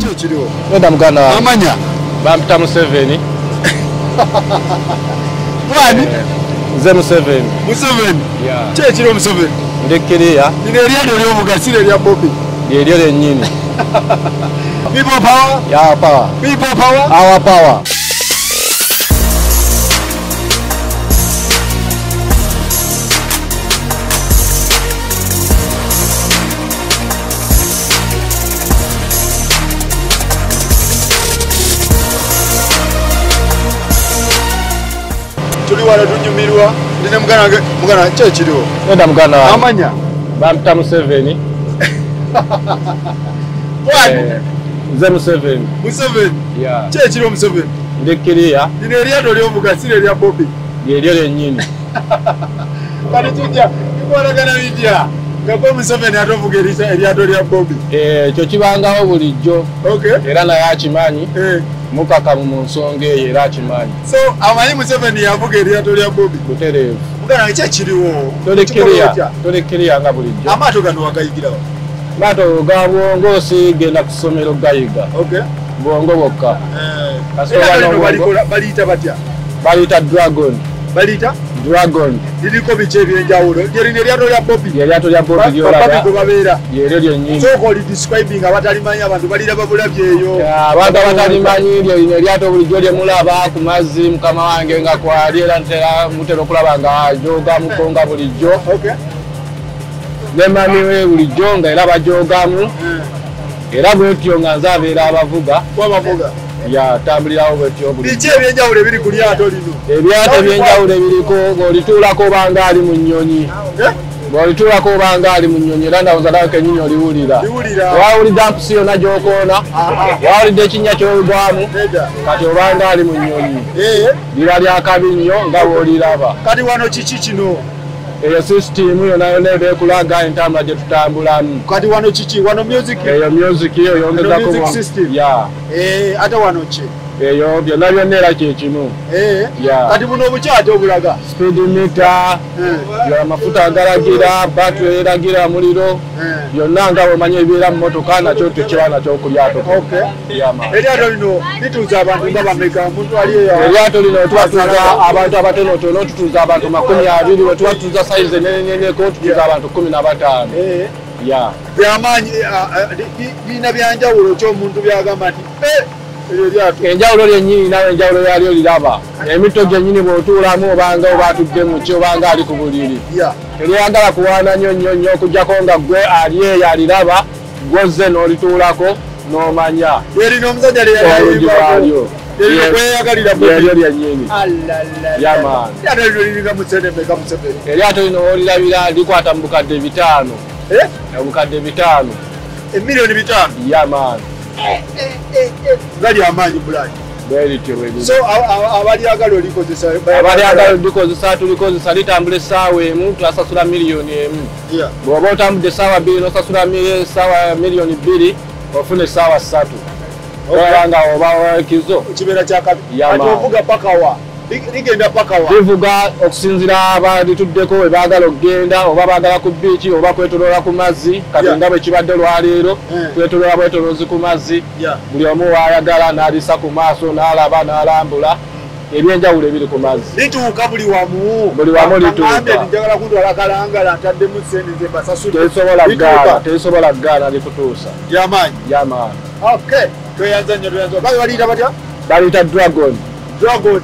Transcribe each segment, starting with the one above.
Chechiro. Wenda muganda. Amanya. Bampita Museveni. Mwani? Nze Museveni. Museveni? Yeah. Chechiro Museveni. Ndekiriya. Nine lyado lyomugasire lya Bobby. Lyeryo lyennyini. People power? Our power. People power? Our power. Tuli wala tunyumirwa ndine mugana Chechiro. Wenda muganda. Amanya. Bampita Museveni. Mwani? Nze Museveni. Museveni? Yeah. Chechiro Museveni. Ndekiriya. Nine lyado lyomugasire lya Bobby. Lyeryo lyennyini. Kati tujja tukolagana bitya nga gwe Museveni atovuga eryato lya Bobby. Ekyo kibangawo bulijjo. Okay. Era naye akimanyi. Mukakamu mu nsonga eyo era akimanyi. So amanyi Museveni yavuga eryato lya Bobby. Butereevu. Mugana Chechiriwo. Tolekkiriya nga bulijjo. Amaato gano wagayigirawo. Maato ga Bwongoosi genda ku ssomero gayiga. Okay. Bwongo bwokka. Baliyita batya? Baliyita Dragon. Baliyita? Dragon. Liriko biki ebyenjawulo. Lyerino eryato lya Bobby. Eryato lya Bobby lyolaba. Babeera. Lyeryo lyennyini. Sooka oli describing abatalimanyi abantu baliraba bulabye eyo. Abantu abatalimanyi lino eryato bulijjo lye mulaba ku mazzi mukama wange nga kwali era mutera okulaba nga ajoogamuko nga bulijjo. Okay. Ne mami we bulijjo nga era bajoogamu. Era bwetyo nga nze abeera abavuga. Wabavuga? Tambulirawo bwetyo bulijjo. Biki ebyenjawulo ebiri ku lyato lino? Ebyato ebyenjawulo ebiriko ng'olituulako obanga ali mu nnyonyi. Bw'olituulako obanga ali mu nnyonyi era ndowooza nawe kennyini oliwulira. Wawulidde ampusi yonna gy'okoona, wawulidde ekinnya ky'ogwamu, kati obanga ali mu nnyonyi. Lira lya kabi nnyo nga bw'oliraba. Kati wano kiki kino? Eyo sisitimu yonna yonna eba ekulaga entambula gye tutambulamu. Kati wano kiki? Wano music? Eyo music yo yongezako. Music system? Ate wano ki? Eyo byonna byonna era kye kimu. Kati buno obukyate obulaga? Speed meter, amafuta agalagira, battery eragira muliro, byonna nga bw'omanyi ebibeera mu mmotoka nakyo tukiba nakyo ku lyato. Eryato lino lituuza abantu nga bameka? Omuntu ali eyo? Eryato lino tuwatuuza abantu abatonotono, tutuuza abantu 20, we tuwatuuza sayizi eneneneneko tutuuza abantu 15. Byamaanyi birina byanjawulo ky'omuntu byagamba nti enjawulo lyennyini nawe enjawulo yalyo liraba. Emito gyennyini bw'otuulamu obanga oba atudde mu ki obanga ali ku buliri. Teryagala kuwaana nnyo nnyo nnyo okuggyako nga ggwe ali eyo aliraba, gw'ozze n'olituulako n'omanya. Yerina omusajja leyalyo. Lyeryo lyennyini. Yamaani. Eryato lino liringa musenemeka Museveni? Eryato lino olirabira likwata mu bukadde 5. Obukadde 5. Emiliyoni 5? Yamaani. Gali amaanyi bulani. So abalyagala olikozesa? Abalyagala olikozesa tulikozesa litambula essaawa emu twasasula miliyoni emu. Bw'oba otambudde essaawa 2 n'osasula essaawa miliyoni 2 ofuna essaawa 3. Olanga oba ekizo. Kibeera kyakabi. Ati ovuga paka wa? Ligenda paka wa? Livuga okusinzira abalituddeko we baagala okugenda oba baagala ku biiki oba kwetoloola ku mazzi. Kati nga bwe kibadde olwaleero twetoloola bwetoloozi ku mazzi. Buli omu waayagala n'alisa ku maaso n'alaba n'alambula. Ebyenjawulo ebiri ku mazzi. Lituuka buli wamu? Buli wamu lituuka. Njagala kutwala kalangala ntaddemu ssente ze mbasasule. Tesobola kugaana likutuusa. Lyamaanyi? Lyamaanyi. Okay. Tweyanza nnyo tweyanza. Baali baliyita batya? Baliyita Dragon. Dragon?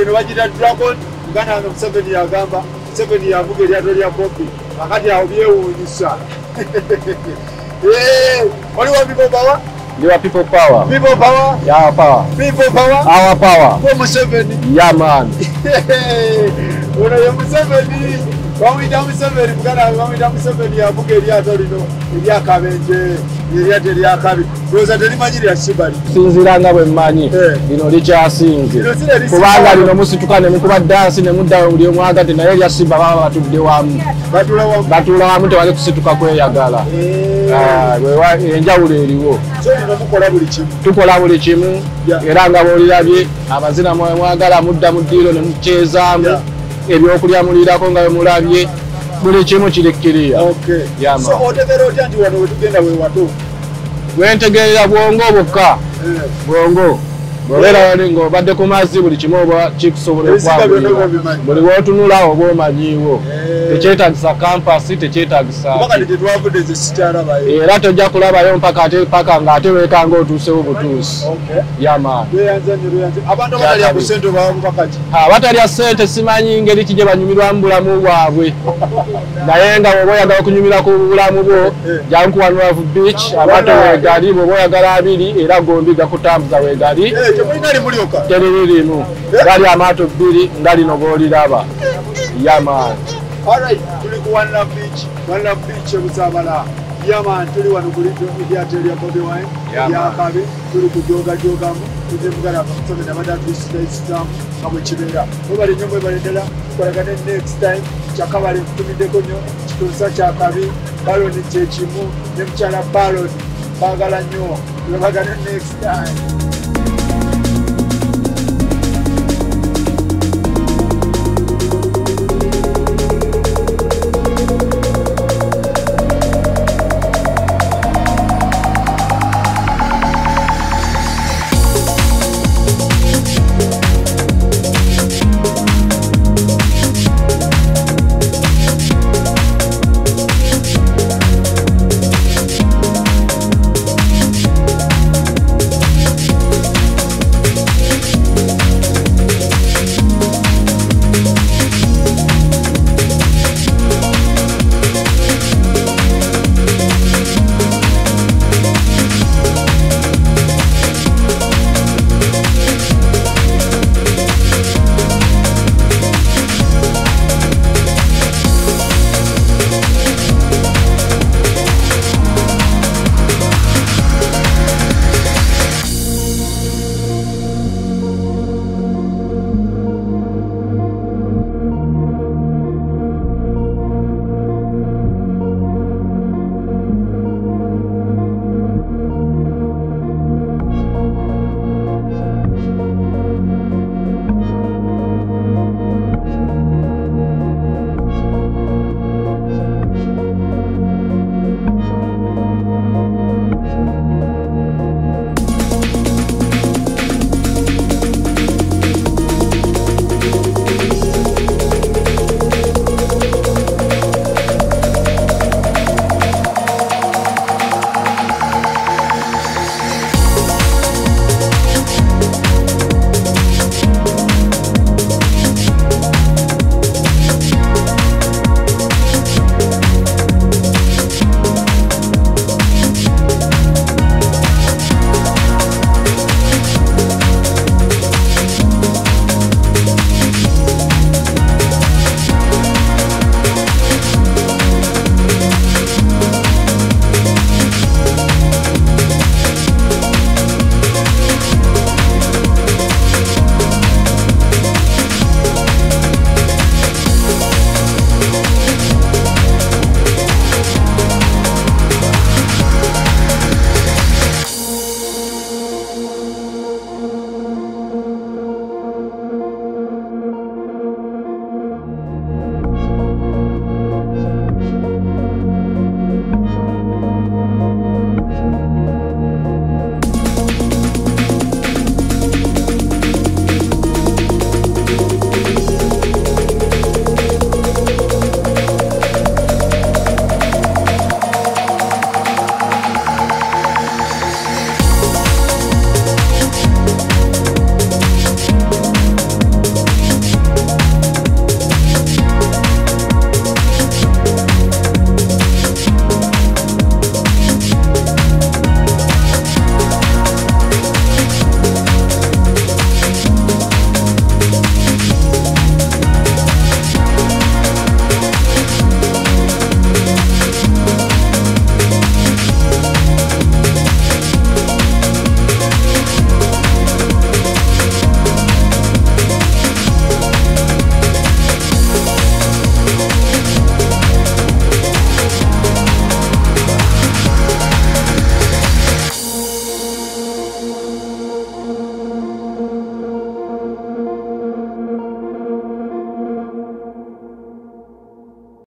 No bagiyita Dragon. Muganda wange Museveni yagamba Museveni yavuga eryato lya Bobby. Kakati awo byewuunyisa. Waliwo people power? Liwa people power. People power? Our power. People power? Our power. Kwa Museveni? Yamaani. Ono ye Museveni. Bamuyita Museveni, muganda wange bamuyita Museveni yavuga eryato lino eryakabenje. Eryato eryakabi. Ndowooza terimanyi lya Sibali. Sinzira nga bwe mmanyi lino likyasinze. Kubanga lino musituka ne mukuba dansi ne mudda buli omu agadde naye erya Simba baba batudde wamu. Batuula wamu tewali kusituka kweyagala. Enjawulo eriwo. Tukola buli kimu era nga bw'olirabye abazina mwagala mudda mu ddiiro ne mukyezaamu ebyokulya mulirako nga bwe mulabye buli kimu kirikkiriya. So otegeera otya nti wano we tugenda we wato? gwentegerera bwongo bwokka bwongo bw'obeera wali ng'obadde ku mazzi buli kimu oba kikusobola okwabulira buli w'otunula oba omanyiiwo tekyetagisa kampasi tekyetagisa era tojja kulabayo paka ng'ate weekanga otuusewo butuusi yamaani batalya ssente simanyi ngeri ki gye banyumirwamu bulamu bwabwe naye nga bw'oba oyagala okunyumira ku bulamu bwo jankuwanura beach amaato weegali bw'oba oyagala abiri era gombi gakutambuza weegali teriri limu gali amaato bbiri nga lino bw'oliraba yamaani tuli ku One Love Beach Busaabala yaman tuli wano ku lyaato erya Bobi Wine lyakabe tuli kujogajogamu tutemugala kusome nabadde atusidamu nga bwe kibeera mwebale nnyo mwebale ddala tukolagane next time kyakabale nkutumiddeko nnyo kituusa kyakabi baloni kyekimu ne mukyala baloni baagala nnyo tulabagane next time